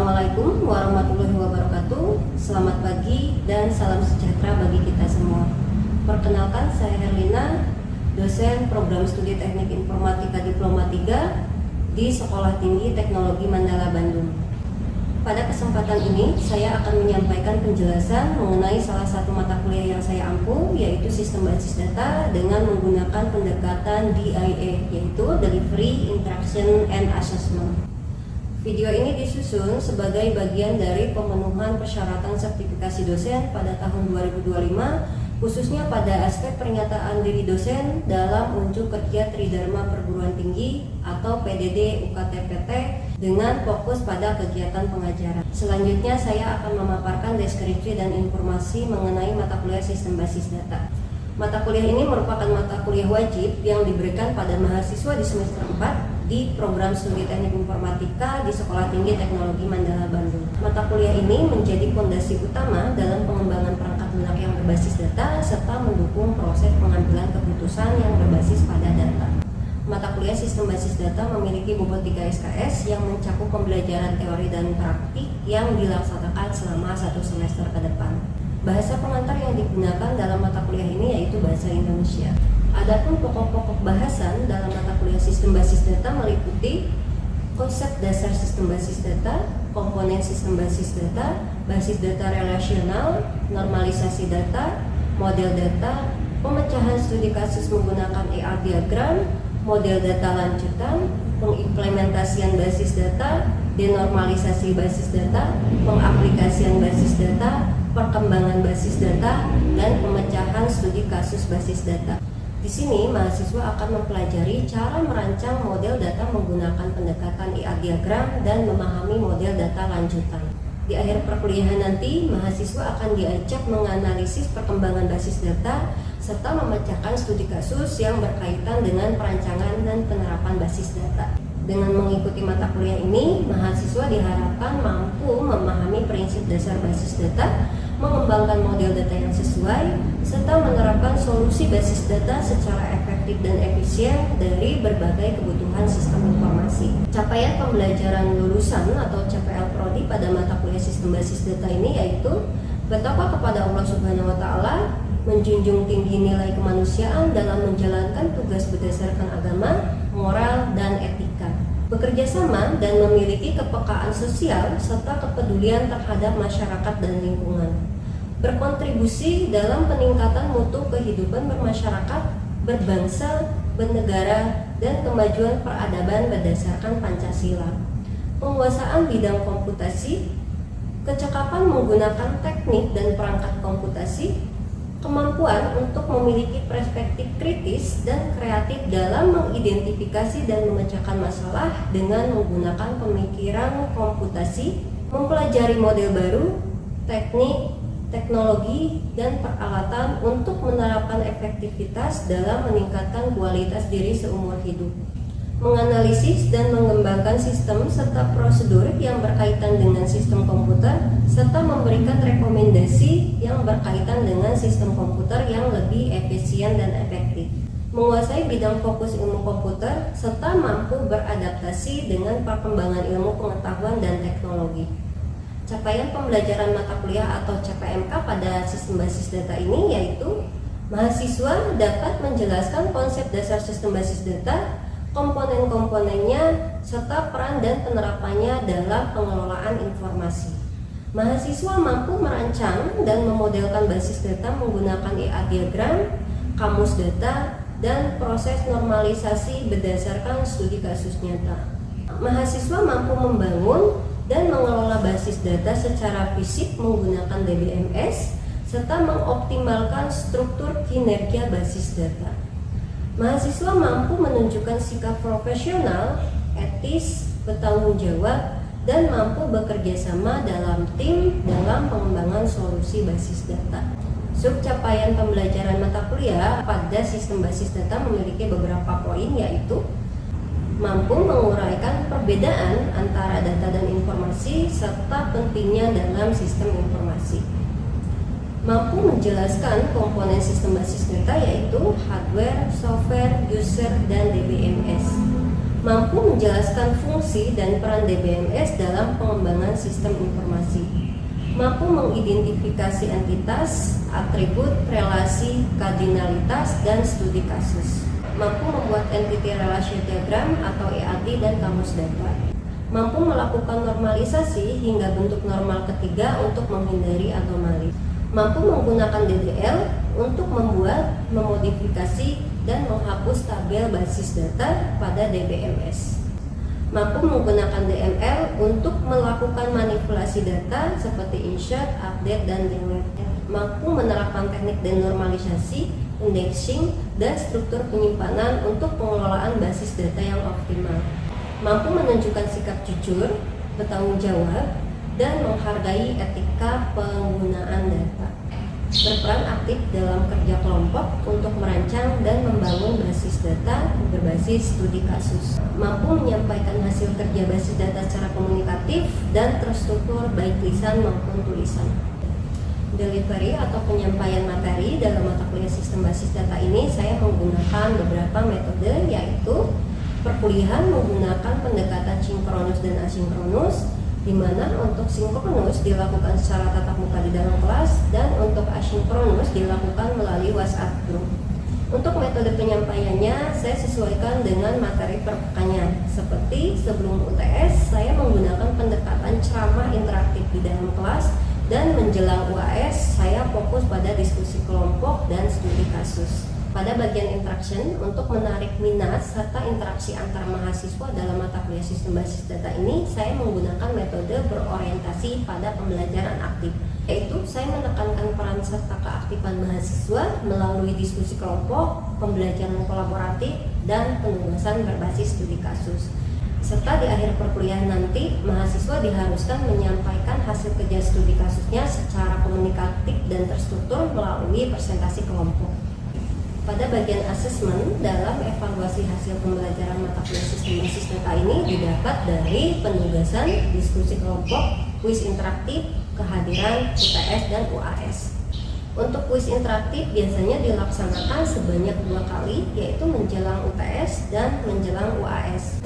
Assalamualaikum warahmatullahi wabarakatuh. Selamat pagi dan salam sejahtera bagi kita semua. Perkenalkan, saya Herlina, dosen program studi Teknik Informatika Diploma 3 di Sekolah Tinggi Teknologi Mandala Bandung. Pada kesempatan ini, saya akan menyampaikan penjelasan mengenai salah satu mata kuliah yang saya ampu, yaitu Sistem Basis Data dengan menggunakan pendekatan DIA, yaitu Delivery, Interaction, and Assessment. Video ini disusun sebagai bagian dari pemenuhan persyaratan sertifikasi dosen pada tahun 2025, khususnya pada aspek pernyataan diri dosen dalam unjuk kerja Tridharma Perguruan Tinggi atau PDD UKT-PT dengan fokus pada kegiatan pengajaran. Selanjutnya saya akan memaparkan deskripsi dan informasi mengenai mata kuliah Sistem Basis Data. Mata kuliah ini merupakan mata kuliah wajib yang diberikan pada mahasiswa di semester 4 di program studi Teknik Informatika di Sekolah Tinggi Teknologi Mandala Bandung. Mata kuliah ini menjadi fondasi utama dalam pengembangan perangkat lunak yang berbasis data serta mendukung proses pengambilan keputusan yang berbasis pada data. Mata kuliah Sistem Basis Data memiliki bobot 3 SKS yang mencakup pembelajaran teori dan praktik yang dilaksanakan selama 1 semester ke depan. Bahasa pengantar yang digunakan dalam mata kuliah ini yaitu bahasa Indonesia. Adapun pokok-pokok bahasan dalam mata kuliah Sistem Basis Data meliputi konsep dasar Sistem Basis Data, komponen Sistem Basis Data, basis data relasional, normalisasi data, model data, pemecahan studi kasus menggunakan ER diagram, model data lanjutan, pengimplementasian basis data, denormalisasi basis data, pengaplikasian basis data, perkembangan basis data, dan pemecahan studi kasus basis data. Di sini, mahasiswa akan mempelajari cara merancang model data menggunakan pendekatan ER diagram dan memahami model data lanjutan. Di akhir perkuliahan nanti, mahasiswa akan diajak menganalisis perkembangan basis data serta memecahkan studi kasus yang berkaitan dengan perancangan dan penerapan basis data. Dengan mengikuti mata kuliah ini, mahasiswa diharapkan mampu memahami prinsip dasar basis data, mengembangkan model data yang sesuai, serta menerapkan solusi basis data secara efektif dan efisien dari berbagai kebutuhan sistem informasi. Capaian pembelajaran lulusan atau CPL Prodi pada mata kuliah Sistem Basis Data ini yaitu bertakwa kepada Allah Subhanahu wa Ta'ala, menjunjung tinggi nilai kemanusiaan dalam menjalankan tugas berdasarkan agama, moral, dan etika, bekerja sama dan memiliki kepekaan sosial serta kepedulian terhadap masyarakat dan lingkungan, berkontribusi dalam peningkatan mutu kehidupan bermasyarakat, berbangsa, bernegara, dan kemajuan peradaban berdasarkan Pancasila, penguasaan bidang komputasi, kecakapan menggunakan teknik dan perangkat komputasi, kemampuan untuk memiliki perspektif kritis dan kreatif dalam mengidentifikasi dan memecahkan masalah dengan menggunakan pemikiran komputasi, mempelajari model baru, teknik, teknologi, dan peralatan untuk menerapkan efektivitas dalam meningkatkan kualitas diri seumur hidup, menganalisis dan mengembangkan sistem serta prosedur yang berkaitan dengan sistem komputer, serta memberikan rekomendasi yang berkaitan dengan sistem komputer yang lebih efisien dan efektif, menguasai bidang fokus ilmu komputer, serta mampu beradaptasi dengan perkembangan ilmu pengetahuan dan teknologi. Capaian pembelajaran mata kuliah atau CPMK pada Sistem Basis Data ini yaitu mahasiswa dapat menjelaskan konsep dasar Sistem Basis Data, komponen-komponennya, serta peran dan penerapannya dalam pengelolaan informasi. Mahasiswa mampu merancang dan memodelkan basis data menggunakan ER diagram, kamus data, dan proses normalisasi berdasarkan studi kasus nyata. Mahasiswa mampu membangun dan mengelola basis data secara fisik menggunakan DBMS, serta mengoptimalkan struktur kinerja basis data. Mahasiswa mampu menunjukkan sikap profesional, etis, bertanggung jawab, dan mampu bekerja sama dalam tim dalam pengembangan solusi basis data. Subcapaian pembelajaran mata kuliah pada Sistem Basis Data memiliki beberapa poin, yaitu mampu menguraikan perbedaan antara data dan informasi serta pentingnya dalam sistem informasi, mampu menjelaskan komponen sistem basis data yaitu hardware, software, user, dan DBMS, mampu menjelaskan fungsi dan peran DBMS dalam pengembangan sistem informasi, mampu mengidentifikasi entitas, atribut, relasi, kardinalitas, dan studi kasus, mampu membuat entity relation diagram atau ERD dan kamus data, mampu melakukan normalisasi hingga bentuk normal ketiga untuk menghindari anomali, mampu menggunakan DDL untuk membuat, memodifikasi, dan menghapus tabel basis data pada DBMS, mampu menggunakan DML untuk melakukan manipulasi data seperti insert, update, dan delete, mampu menerapkan teknik denormalisasi, indexing, dan struktur penyimpanan untuk pengelolaan basis data yang optimal, mampu menunjukkan sikap jujur, bertanggung jawab, dan menghargai etika penggunaan data, berperan aktif dalam kerja kelompok untuk merancang dan membangun basis data berbasis studi kasus, mampu menyampaikan hasil kerja basis data secara komunikatif dan terstruktur baik lisan maupun tulisan. Delivery atau penyampaian materi dalam mata kuliah sistem basis data ini saya menggunakan beberapa metode, yaitu perkuliahan menggunakan pendekatan sinkronus dan asinkronus, di mana untuk sinkronus dilakukan secara tatap muka di dalam kelas dan untuk asinkronus dilakukan melalui WhatsApp group. Untuk metode penyampaiannya saya sesuaikan dengan materi per pekannya. Seperti sebelum UTS saya menggunakan pendekatan ceramah interaktif di dalam kelas, dan menjelang UAS saya fokus pada diskusi kelompok dan studi kasus. Pada bagian interaction, untuk menarik minat serta interaksi antar mahasiswa dalam mata kuliah sistem basis data ini, saya menggunakan metode berorientasi pada pembelajaran aktif, yaitu saya menekankan peran serta keaktifan mahasiswa melalui diskusi kelompok, pembelajaran kolaboratif, dan penugasan berbasis studi kasus. Serta di akhir perkuliahan nanti, mahasiswa diharuskan menyampaikan hasil kerja studi kasusnya secara komunikatif dan terstruktur melalui presentasi kelompok. Pada bagian asesmen, dalam evaluasi hasil pembelajaran mata kuliah sistem basis data ini didapat dari penugasan, diskusi kelompok, kuis interaktif, kehadiran, UTS, dan UAS. Untuk kuis interaktif biasanya dilaksanakan sebanyak 2 kali, yaitu menjelang UTS dan menjelang UAS.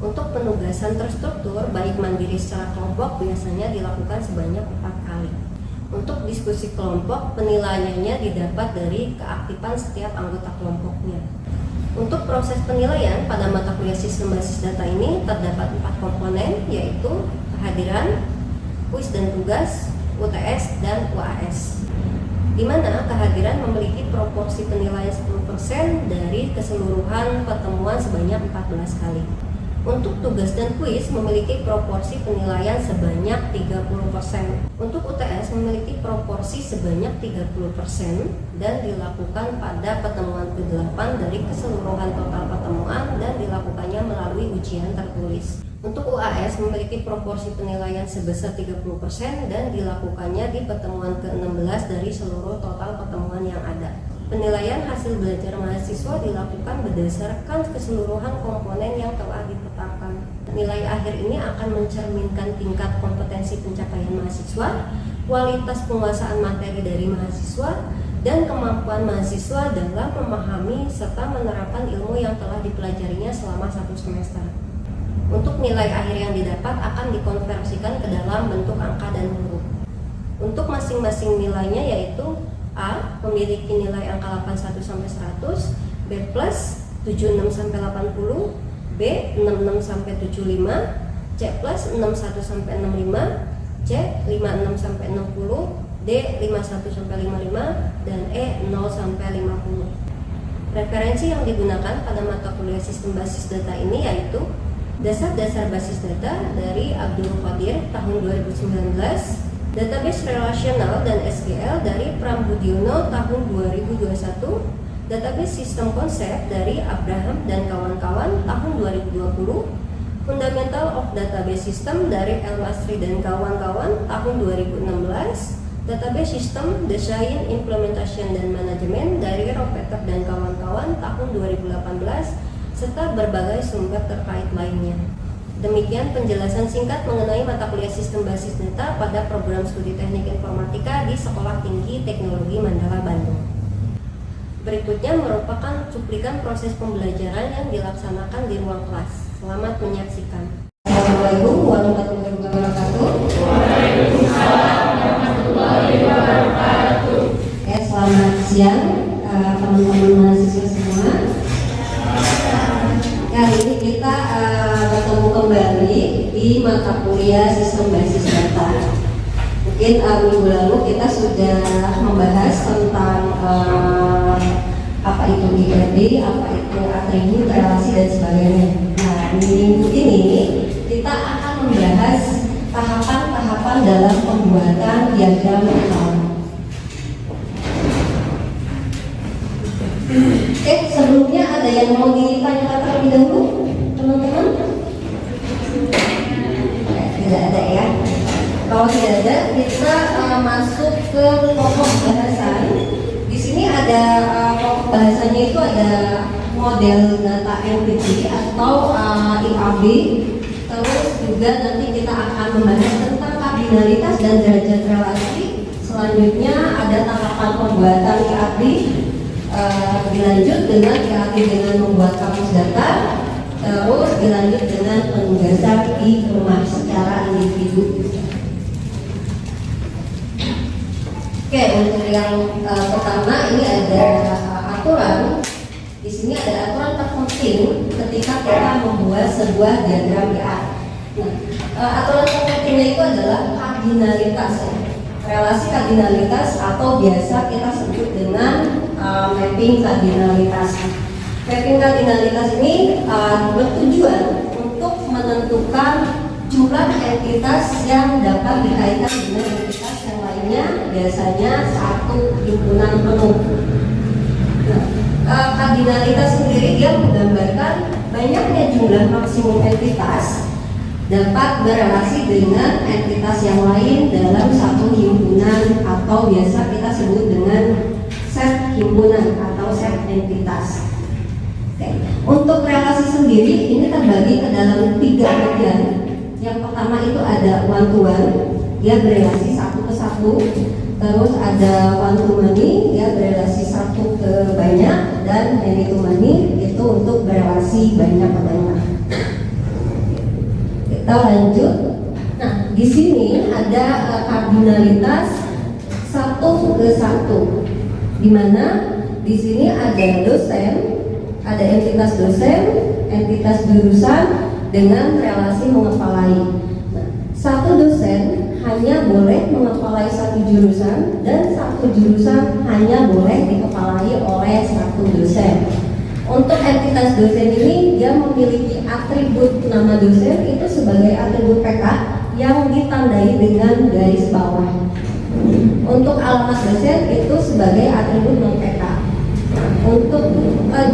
Untuk penugasan terstruktur, baik mandiri secara kelompok biasanya dilakukan sebanyak 4 kali. Untuk diskusi kelompok, penilaiannya didapat dari keaktifan setiap anggota kelompoknya. Untuk proses penilaian pada mata kuliah sistem basis data ini terdapat 4 komponen, yaitu kehadiran, kuis dan tugas, UTS, dan UAS. Di mana kehadiran memiliki proporsi penilaian 10% dari keseluruhan pertemuan sebanyak 14 kali. Untuk tugas dan kuis memiliki proporsi penilaian sebanyak 30%. Untuk UTS memiliki proporsi sebanyak 30% dan dilakukan pada pertemuan ke-8 dari keseluruhan total pertemuan dan dilakukannya melalui ujian tertulis. Untuk UAS memiliki proporsi penilaian sebesar 30% dan dilakukannya di pertemuan ke-16 dari seluruh total pertemuan yang ada. Penilaian hasil belajar mahasiswa dilakukan berdasarkan keseluruhan komponen yang telah dipetakan. Nilai akhir ini akan mencerminkan tingkat kompetensi pencapaian mahasiswa, kualitas penguasaan materi dari mahasiswa, dan kemampuan mahasiswa dalam memahami serta menerapkan ilmu yang telah dipelajarinya selama 1 semester. Untuk nilai akhir yang didapat akan dikonversikan ke dalam bentuk angka dan huruf. Untuk masing-masing nilainya yaitu A memiliki nilai angka 81-100, B plus 76-80, B 66-75, C plus 61-65, C 56-60, D 51-55, dan E 0-50. Referensi yang digunakan pada mata kuliah sistem basis data ini yaitu Dasar-dasar basis data dari Abdul Qadir tahun 2019, Database relasional dan SQL dari Prambudiono tahun 2021, Database sistem konsep dari Abraham dan kawan-kawan tahun 2020, Fundamental of Database System dari El Masri dan kawan-kawan tahun 2016, Database System Design, Implementation dan Management dari Ropeter dan kawan-kawan tahun 2018, serta berbagai sumber terkait lainnya. Demikian penjelasan singkat mengenai mata kuliah sistem basis data pada program studi teknik informatika di Sekolah Tinggi Teknologi Mandala, Bandung. Berikutnya merupakan cuplikan proses pembelajaran yang dilaksanakan di ruang kelas. Selamat menyaksikan. Assalamualaikum warahmatullahi wabarakatuh. Selamat siang teman-teman mahasiswa semua. Kali ini kita bertemu kembali di mata kuliah Sistem Basis Data. Mungkin minggu lalu kita sudah membahas tentang apa itu IRD, apa itu atribut, relasi dan sebagainya. Nah, di minggu ini kita akan membahas tahapan-tahapan dalam pembuatan diagram utama. Sebelumnya ada yang mau ditanyakan terlebih dahulu, teman-teman? Tidak ada ya. Kalau tidak ada, kita masuk ke pokok bahasan. Di sini ada pokok bahasanya itu ada model data entity atau IAB. Terus juga nanti kita akan membahas tentang kardinalitas dan derajat relasi. Selanjutnya ada tahapan pembuatan IAB. Dilanjut dengan dengan membuat kamus data, terus dilanjut dengan penugasan di rumah secara individu. Oke, untuk yang pertama ini ada aturan. Di sini ada aturan terpenting ketika kita membuat sebuah diagram IAB. Nah, aturan terpentingnya itu adalah kardinalitas, relasi kardinalitas atau biasa kita sebut dengan mapping kardinalitas. Mapping kardinalitas ini bertujuan untuk menentukan jumlah entitas yang dapat dikaitkan dengan entitas yang lainnya, biasanya satu himpunan penuh. Nah, kardinalitas sendiri dia menggambarkan banyaknya jumlah maksimum entitas dapat berelasi dengan entitas yang lain dalam satu himpunan atau biasa kita sebut dengan set himpunan atau set entitas. Oke. Untuk relasi sendiri ini terbagi ke dalam 3 bagian. Yang pertama itu ada one to one, dia berelasi satu ke satu. Terus ada one to many, dia berelasi satu ke banyak, dan many to many itu untuk berelasi banyak ke banyak. Kita lanjut. Nah, di sini ada kardinalitas satu ke satu, di mana di sini ada dosen, ada entitas dosen, entitas jurusan dengan relasi mengepalai. Nah, satu dosen hanya boleh mengepalai satu jurusan dan satu jurusan hanya boleh dikepalai oleh satu dosen. Untuk entitas dosen ini dia memiliki atribut nama dosen itu sebagai atribut PK yang ditandai dengan garis bawah. Untuk alamat dosen itu sebagai atribut non PK. Untuk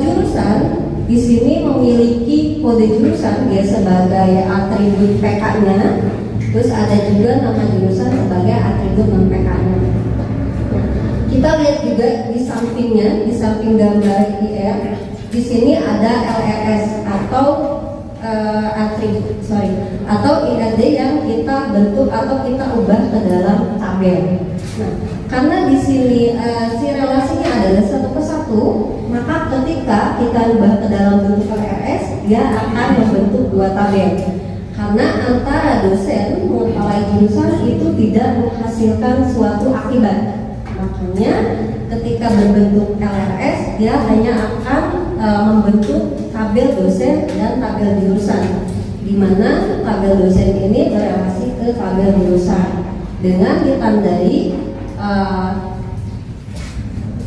jurusan di sini memiliki kode jurusan dia sebagai atribut PK-nya. Terus ada juga nama jurusan sebagai atribut non PK-nya. Kita lihat juga di sampingnya, di samping gambar IR. Di sini ada LRS atau atau IRD yang kita bentuk atau kita ubah ke dalam tabel. Nah, karena di sini si relasinya adalah satu ke satu, maka ketika kita ubah ke dalam bentuk LRS, dia akan membentuk 2 tabel. Karena antara dosen mengepalai jurusan itu tidak menghasilkan suatu akibat. Makanya ketika berbentuk LRS, dia hanya akan membentuk tabel dosen dan tabel jurusan, di mana tabel dosen ini berelasi ke tabel jurusan dengan ditandai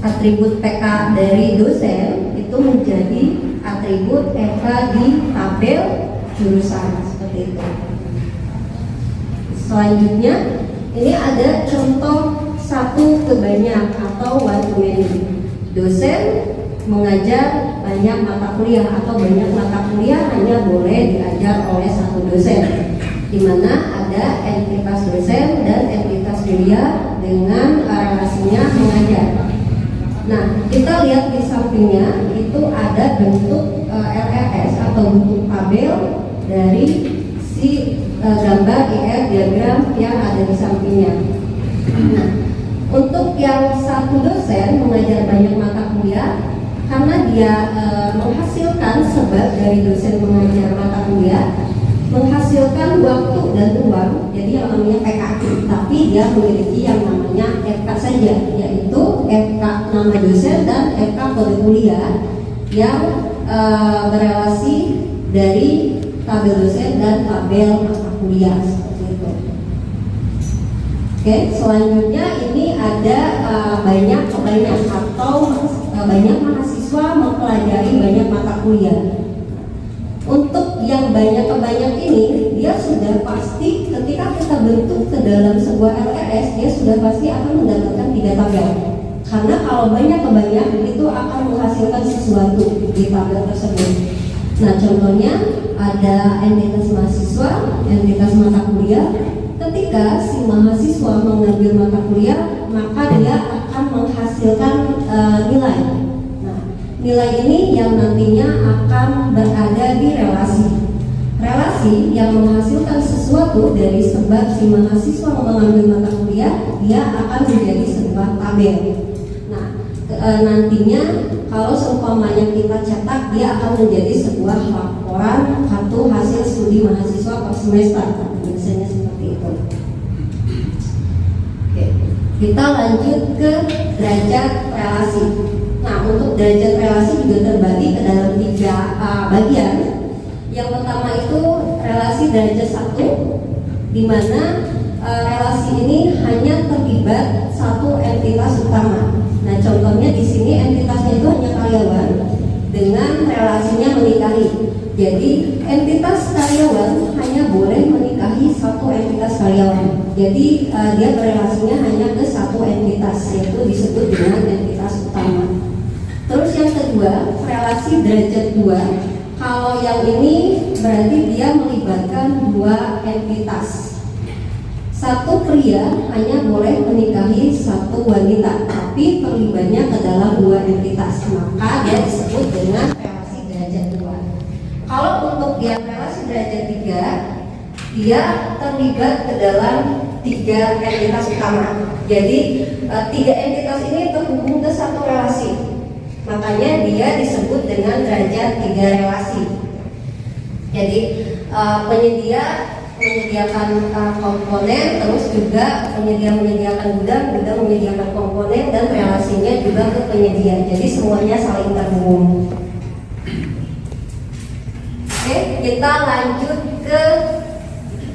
atribut PK dari dosen itu menjadi atribut PK di tabel jurusan, seperti itu. Selanjutnya ini ada contoh satu ke banyak atau one to many. Dosen mengajar banyak mata kuliah atau banyak mata kuliah hanya boleh diajar oleh satu dosen, di mana ada entitas dosen dan entitas kuliah dengan relasinya mengajar. Nah, kita lihat di sampingnya itu ada bentuk LRS atau bentuk tabel dari si gambar IR diagram yang ada di sampingnya. Nah, untuk yang satu dosen mengajar banyak mata kuliah karena dia menghasilkan sebab dari dosen mengajar mata kuliah, menghasilkan waktu dan uang, jadi yang namanya PKQ, tapi dia memiliki yang namanya FK saja, yaitu FK nama dosen dan FK kode kuliah yang berelasi dari tabel dosen dan tabel mata kuliah seperti itu. Oke, selanjutnya ini ada banyak mahasiswa mempelajari banyak mata kuliah. Untuk yang banyak ini, dia sudah pasti ketika kita bentuk ke dalam sebuah LRS, dia sudah pasti akan mendapatkan 3 tabel. Karena kalau banyak itu akan menghasilkan sesuatu di tabel tersebut. Nah, contohnya ada entitas mahasiswa, entitas mata kuliah. Ketika si mahasiswa mengambil mata kuliah, maka dia akan menghasilkan nilai. Nilai ini yang nantinya akan berada di relasi yang menghasilkan sesuatu dari sebab si mahasiswa mengambil mata kuliah, dia akan menjadi sebuah tabel. Nah, nantinya kalau seumpamanya kita cetak, dia akan menjadi sebuah laporan kartu hasil studi mahasiswa per semester. Biasanya seperti itu. Oke, kita lanjut ke derajat relasi. Nah, untuk derajat relasi juga terbagi ke dalam 3 bagian. Yang pertama itu relasi derajat 1, di mana relasi ini hanya terlibat satu entitas utama. Nah, contohnya di sini entitasnya itu hanya karyawan dengan relasinya menikahi. Jadi entitas karyawan hanya boleh menikahi satu entitas karyawan. Jadi dia berelasinya hanya ke satu entitas, yaitu disebut dengan entitas utama. Terus yang kedua, relasi derajat 2. Kalau yang ini berarti dia melibatkan 2 entitas. Satu pria hanya boleh menikahi satu wanita, tapi terlibatnya ke dalam 2 entitas, maka dia disebut dengan relasi derajat 2. Kalau untuk yang relasi derajat 3, dia terlibat ke dalam 3 entitas utama. Jadi 3 entitas ini terhubung ke satu relasi. Makanya dia disebut dengan derajat 3 relasi. Jadi menyediakan komponen, terus juga menyediakan gudang menyediakan komponen, dan relasinya juga ke penyedia. Jadi semuanya saling terhubung. Oke, kita lanjut ke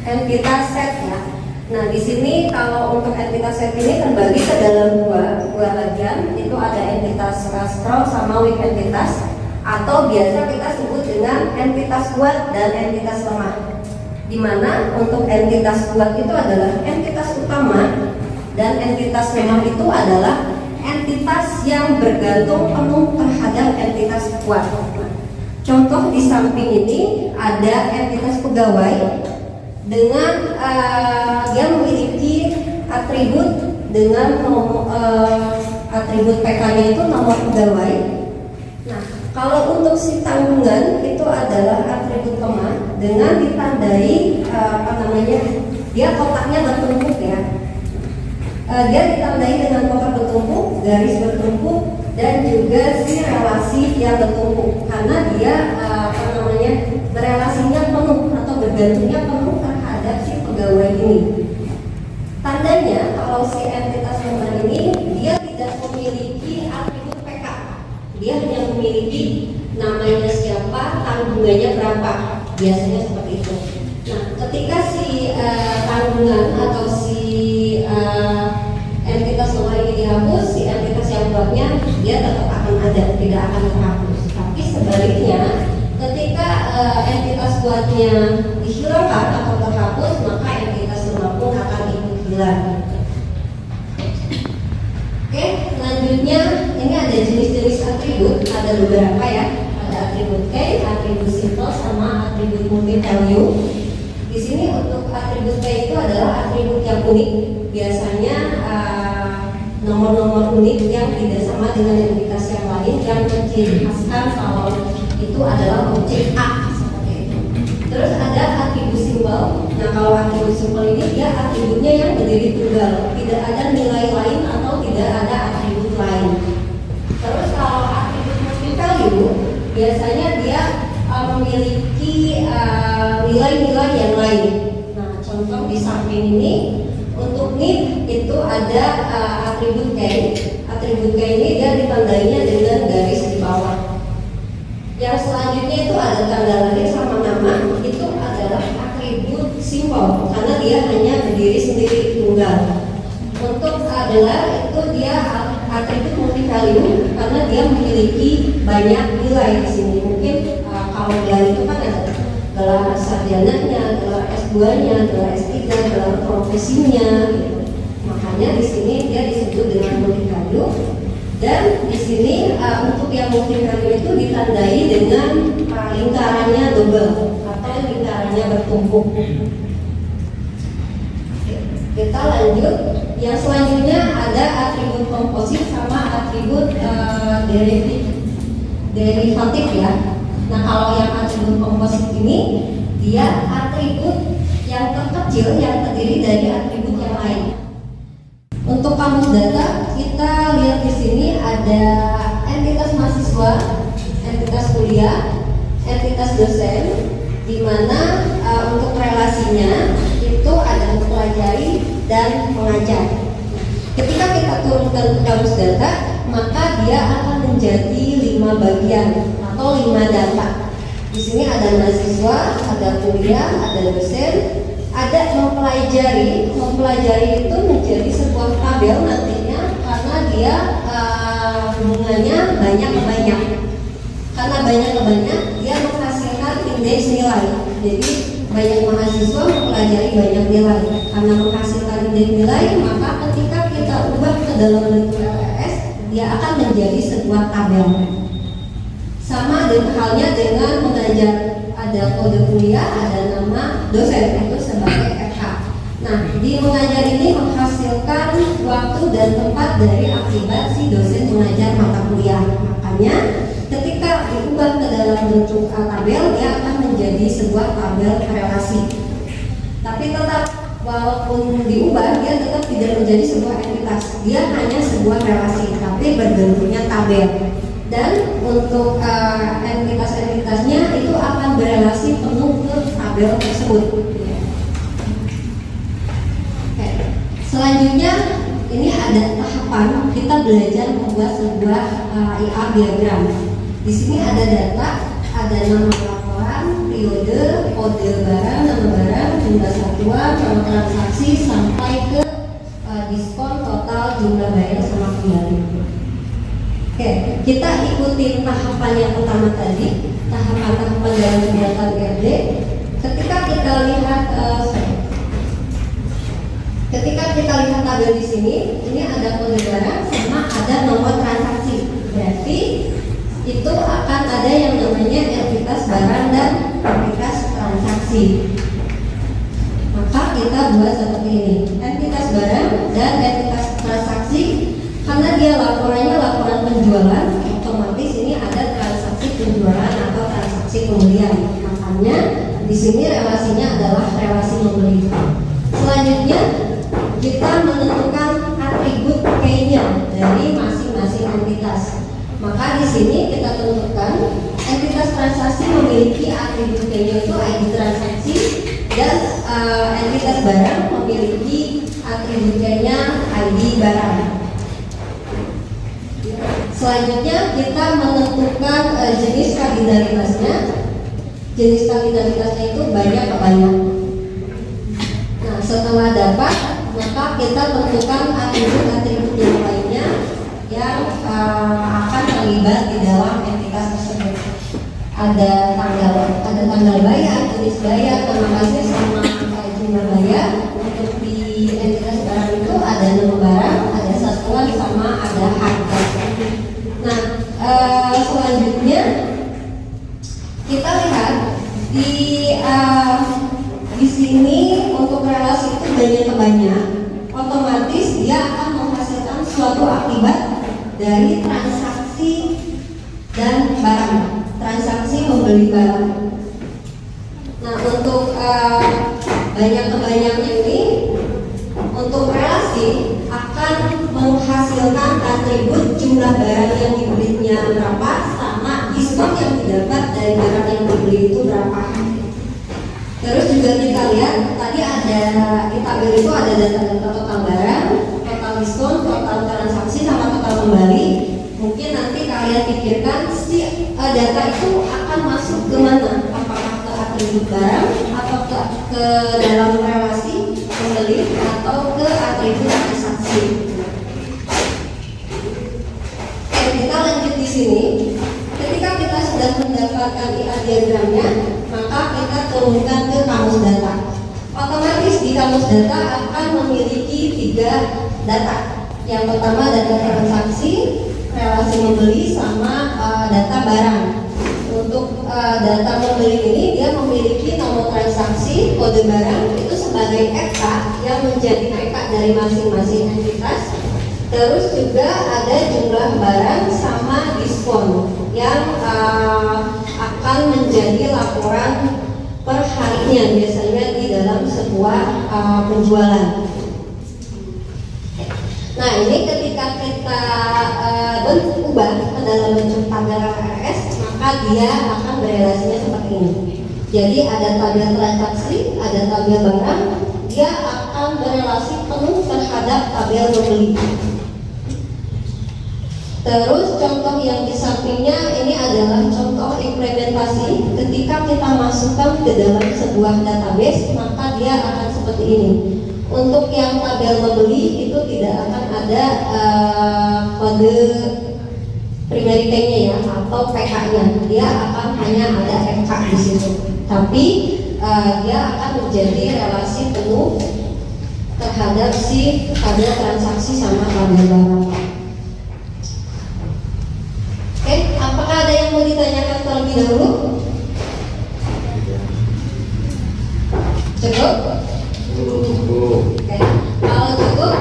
entitas set ya. Nah, di sini kalau untuk entitas set ini terbagi ke dalam dua bagian, itu ada entitas strong sama weak entitas, atau biasa kita sebut dengan entitas kuat dan entitas lemah. Di mana untuk entitas kuat itu adalah entitas utama, dan entitas lemah itu adalah entitas yang bergantung penuh terhadap entitas kuat. Contoh di samping ini ada entitas pegawai dengan dia memiliki atribut dengan atribut PK-nya itu nomor pegawai. Nah, kalau untuk si tanggungan itu adalah atribut lemah dengan ditandai dia kotaknya bertumpuk ya. Dia ditandai dengan kotak bertumpuk, garis bertumpuk, dan juga si relasi yang bertumpuk, karena dia berelasinya penuh atau bergantungnya penuh terhadap si pegawai ini. Tandanya kalau si entitas lemah ini dia tidak memiliki atribut PK, dia hanya memiliki namanya siapa, tanggungannya berapa, biasanya seperti itu. Nah, ketika si tanggungan atau si entitas lemah ini dihapus, si entitas yang kuatnya dia tetap akan ada, tidak akan terhapus. Tapi sebaliknya, ketika entitas kuatnya dihilangkan atau terhapus, maka entitas lemah pun akan ikut hilang. Oke, selanjutnya ini ada jenis-jenis atribut, ada beberapa ya. Ada atribut K, atribut simple, sama atribut multi value. Di sini untuk atribut K itu adalah atribut yang unik, biasanya nomor-nomor unik yang tidak sama dengan entitas yang lain, yang menciri khaskan kalau itu adalah objek A seperti itu. Terus ada atribut simbol. Nah, kalau atribut simbol ini dia atributnya yang berdiri tunggal, tidak ada nilai lain atau tidak ada atribut lain. Terus kalau atribut multi biasanya dia memiliki nilai-nilai yang lain. Nah, contoh di samping ini untuk NIP itu ada atribut key. Atribut key ini dia ditandainya dengan garis di bawah. Yang selanjutnya itu ada tanggal lahir sama nama, itu adalah atribut simbol karena dia hanya berdiri sendiri tunggal. Untuk adalah itu dia atribut multivalue karena dia memiliki banyak nilai di sini. Mungkin kalau gelar itu kan ada gelar sarjananya, gelar S2-nya, gelar S3, gelar profesinya gitu. Makanya di sini dia disebut dengan multivalue. Dan di sini untuk yang multivalue itu ditandai dengan lingkarannya double atau lingkarannya bertumpuk. Kita lanjut. Yang selanjutnya ada atribut komposit sama atribut derivatif ya. Nah, kalau yang atribut komposit ini dia atribut yang terkecil yang terdiri dari atribut yang lain. Untuk kamus data kita lihat di sini ada entitas mahasiswa, entitas kuliah, entitas dosen, di mana untuk relasinya itu ada mempelajari dan mengajar. Ketika kita turunkan ke kamus data, maka dia akan menjadi 5 bagian atau 5 data. Di sini ada mahasiswa, ada kuliah, ada dosen, ada mempelajari. Mempelajari itu menjadi sebuah tabel nantinya karena dia hubungannya banyak ke banyak. Karena banyak ke banyak, dia menghasilkan indeks nilai. Jadi banyak mahasiswa mempelajari banyak nilai. Karena menghasilkan indeks nilai, maka ketika kita ubah ke dalam bentuk LRS, dia akan menjadi sebuah tabel. Sama halnya dengan mengajar, ada kode kuliah, ada nama dosen itu sebagai FH. Nah, di mengajar ini menghasilkan waktu dan tempat dari akibat si dosen mengajar mata kuliah. Makanya ketika diubah ke dalam bentuk tabel, dia akan menjadi sebuah tabel relasi. Tapi tetap walaupun diubah, dia tetap tidak menjadi sebuah entitas. Dia hanya sebuah relasi, tapi berbentuknya tabel. Dan untuk entitas-entitasnya itu akan berelasi penuh ke tabel tersebut. Oke. Selanjutnya ini ada tahapan kita belajar membuat sebuah IR diagram. Di sini ada data, ada nama laporan, periode, kode barang, nama barang, jumlah satuan, nama transaksi sampai ke diskon, total, jumlah bayar sama kembali. Oke, kita ikutin tahapan yang pertama tadi, tahapan-tahapan dalam kegiatan IRD. Ketika kita lihat tabel di sini, ini ada kode barang sama ada nomor transaksi. Berarti itu akan ada yang namanya entitas barang dan entitas transaksi. Maka kita buat seperti ini, entitas barang dan entitas transaksi. Karena dia laporannya laporan penjualan, otomatis ini ada transaksi penjualan atau transaksi pembelian. Makanya di sini relasinya adalah relasi membeli. Selanjutnya kita menentukan atribut key-nya dari masing-masing entitas. Maka di sini kita tentukan entitas transaksi memiliki atribut key-nya itu ID transaksi dan entitas barang memiliki atribut key-nya ID barang. Selanjutnya kita menentukan jenis kardinalitasnya. Jenis kardinalitasnya itu banyak ke banyak. Nah, setelah dapat, maka kita tentukan atribut-atribut yang lainnya yang akan terlibat di dalam entitas tersebut. Ada tanggal bayar, jenis bayar, nama kasir sama jumlah bayar. Untuk di entitas barang itu ada nama barang, ada satuan sama ada harga. Nah, selanjutnya kita lihat di sini untuk relasi itu banyak ke banyak, otomatis dia akan menghasilkan suatu akibat dari transaksi dan barang, transaksi membeli barang. Nah, untuk banyak ke banyaknya ini, untuk relasi akan menghasilkan atribut jumlah barang yang dibelinya berapa sama diskon yang juga kita lihat tadi ada di tabel itu ada data-data total barang, total diskon, total transaksi sama total kembali. Mungkin nanti kalian pikirkan si data itu akan masuk ke mana? Apakah ke atribut barang atau ke dalam relasi pembeli atau ke atribut transaksi? Oke, kita lanjut di sini. Ketika kita sudah mendapatkan IA diagramnya, maka kita turunkan ke kamus data. Otomatis di kamus data akan memiliki 3 data. Yang pertama data transaksi, relasi membeli, sama data barang. Untuk data membeli ini dia memiliki nomor transaksi, kode barang itu sebagai EK yang menjadi EK dari masing-masing entitas. Terus juga ada jumlah barang sama diskon yang akan menjadi laporan per harinya biasanya di dalam sebuah penjualan. Nah, ini ketika kita ubah ke dalam bentuk tabel RS, maka dia akan berelasinya seperti ini. Jadi ada tabel transaksi, ada tabel barang, dia akan berelasi penuh terhadap tabel membeli. Terus contoh yang di sampingnya ini adalah contoh implementasi ketika kita masukkan ke dalam sebuah database, maka dia akan seperti ini. Untuk yang tabel membeli itu tidak akan ada kode primary key-nya ya atau PK-nya. Dia akan hanya ada FK di situ. Tapi dia akan menjadi relasi penuh terhadap si tabel transaksi sama tabel barang. Oke, apakah ada yang mau ditanyakan terlebih dahulu? Cukup? Oke, kalau cukup,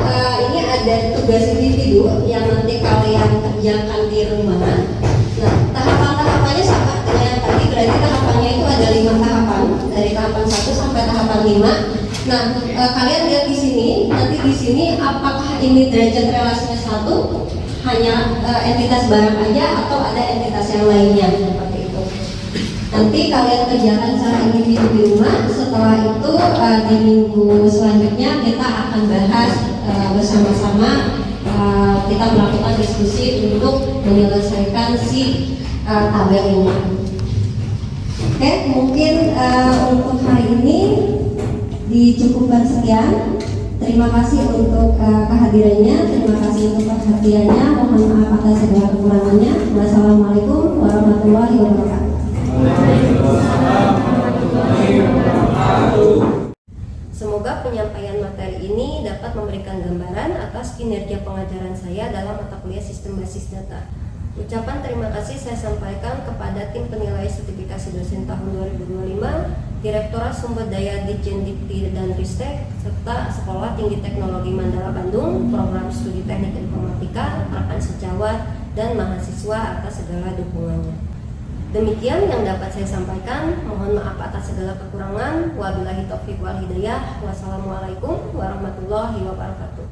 ini ada tugas individu yang nanti kalian kerjakan di rumah. Nah, tahapan-tahapannya sama dengan tadi, berarti tahapannya itu ada 5 tahapan, dari tahapan 1 sampai tahapan 5. Nah, kalian lihat di sini, nanti di sini apakah ini derajat relasinya 1? Hanya entitas barang aja atau ada entitas yang lainnya seperti itu. Nanti kalian kerjakan secara individu di rumah. Setelah itu di minggu selanjutnya kita akan bahas bersama-sama. Kita melakukan diskusi untuk menyelesaikan si tabel ini. Oke, mungkin untuk hari ini dicukupkan sekian. Terima kasih untuk kehadirannya, terima kasih untuk perhatiannya. Mohon maaf atas segala kekurangannya. Wassalamualaikum warahmatullahi wabarakatuh. Semoga penyampaian materi ini dapat memberikan gambaran atas kinerja pengajaran saya dalam mata kuliah Sistem Basis Data. Ucapan terima kasih saya sampaikan kepada tim penilai sertifikasi dosen tahun 2025, Direktorat Sumber Daya Ditjen Dikti dan Ristek, serta Sekolah Tinggi Teknologi Mandala Bandung, Program Studi Teknik Informatika, rekan sejawat, dan mahasiswa atas segala dukungannya. Demikian yang dapat saya sampaikan. Mohon maaf atas segala kekurangan. Wabillahi taufiq wal hidayah. Wassalamualaikum warahmatullahi wabarakatuh.